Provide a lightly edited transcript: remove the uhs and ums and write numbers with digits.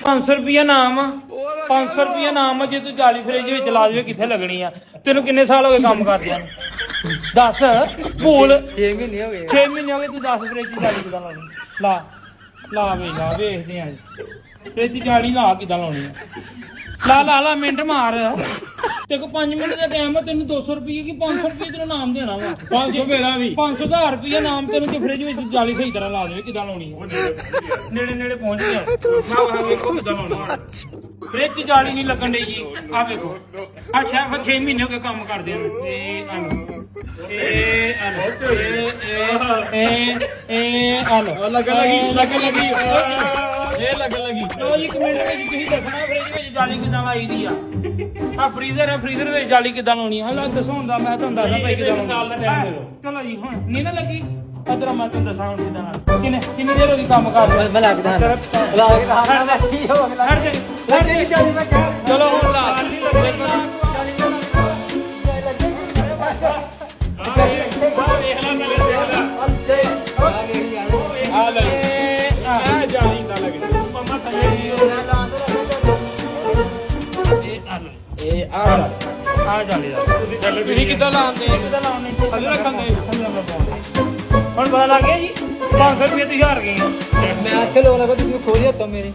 ₹500 ਨਾਮ 500 ਰੁਪਇਆ ਨਾਮ ਆ। ਜੇ ਤੂੰ ਜਾਲੀ ਫਰਿੱਜ ਵਿੱਚ ਲਾ ਦੇਵੇ ਕਿੱਥੇ ਲੱਗਣੀ ਆ? ਤੈਨੂੰ ਕਿੰਨੇ ਸਾਲ ਹੋ ਗਏ ਕੰਮ ਕਰਦਿਆਂ ਨੂੰ? ਦੱਸ ਭੂਲ 6 ਮਹੀਨੇ ਹੋ ਗਏ। 6 ਮਹੀਨੇ ਹੋ ਗਏ। ਤੂੰ 10 ਫਰਿੱਜ ਦੀ ਜਾਲੀ ਕਿੱਦਾਂ ਲਾਉਣੀ? ਲਾ ਵੇਖਦੇ ਆ ਫਰਿੱਜ ਦੀ ਜਾਲੀ ਲਾ ਕਿੱਦਾਂ ਲਾਉਣੀ ਆ? ਲਾ ਮਿੰਟ ਮਾਰ। ਤੇ ਕੋ 5 ਮਿੰਟ ਦਾ ਟਾਈਮ ਆ। ਤੈਨੂੰ 200 ਰੁਪਏ ਕੀ 500 ਰੁਪਏ ਤੈਨੂੰ ਨਾਮ ਦੇਣਾ ਵਾ। 500 ਮੇਰਾ ਵੀ 500 ਰੁਪਏ ਨਾਮ ਤੈਨੂੰ ਕਿ ਫਰਿੱਜ ਵਿੱਚ ਜਾਲੀ ਸਹੀ ਤਰ੍ਹਾਂ ਲਾ ਦੇਵੇ ਕਿੱਦਾਂ ਲਾਉਣੀ ਆ? ਨੇੜੇ ਪਹੁੰਚ ਗਿਆ। ਮੈਂ ਵੇਖੋ ਕਿੱਦਾਂ ਲਾਉਣਾ। ਫਰਿੱਜ ਜਾਲੀ ਨਹੀਂ ਲੱਗਣ ਡਈ ਜੀ। ਆ ਵੇਖੋ। ਅੱਛਾ 6 ਮਹੀਨੇ ਹੋ ਗਏ ਕੰਮ ਕਰਦੇ ਆ। ਲੱਗਣ ਲੱਗੀ ਲੋ ਜੀ। ਕਮੈਂਟ ਵਿੱਚ ਤੁਸੀਂ ਦੱਸਣਾ ਫਰਿੱਜ ਵਿੱਚ ਜਾਲੀ ਕਿੱਦਾਂ ਲਾਈ ਦੀ ਆ ਫਰੀਜ਼ਰ ਵਿੱਚ ਜਾਲੀ ਕਿੱਦਾਂ ਲਾਉਣੀ ਆ? ਹਲਾ ਦੱਸੋ ਹੁੰਦਾ ਮੈਂ ਤੁਹਾਨੂੰ ਦੱਸਦਾ ਭਾਈ ਕਿੱਦਾਂ ਸਾਲ ਦਾ ਟਾਈਮ ਦੇ ਦਿਓ। ਚਲੋ ਜੀ ਹੁਣ ਨਹੀਂ ਨਾ ਲੱਗੀ ਅਦਰਾ ਮੈਂ ਤੁਹਾਨੂੰ ਦੱਸਾਂ ਹੁਣ ਕਿੱਦਾਂ ਕਿੰਨੀ ਦੇਰ ਹੋ ਗਈ ਕੰਮ ਕਰਦੇ? ਮੈਂ ਲੱਗਦਾ ਚਲੋ ਹੁਣ ਲਾ ਆ ਜਾਲੀ ਦਾ ਤੁਸੀਂ ਕਿੱਦਾਂ ਲਾਉਂਦੇ? ਥੱਲੇ ਰੱਖਾਂਗੇ। ਹੁਣ ਪਤਾ ਲੱਗ ਗਿਆ ਜੀ 500 ਰੁਪਏ ਤੁਸੀਂ ਹਾਰ ਗਏ। ਮੈਂ ਇੱਥੇ ਲੋਕ ਲੱਗਾ ਤੁਸੀਂ ਖੋਲੀ ਹੱਥੋਂ ਮੇਰੇ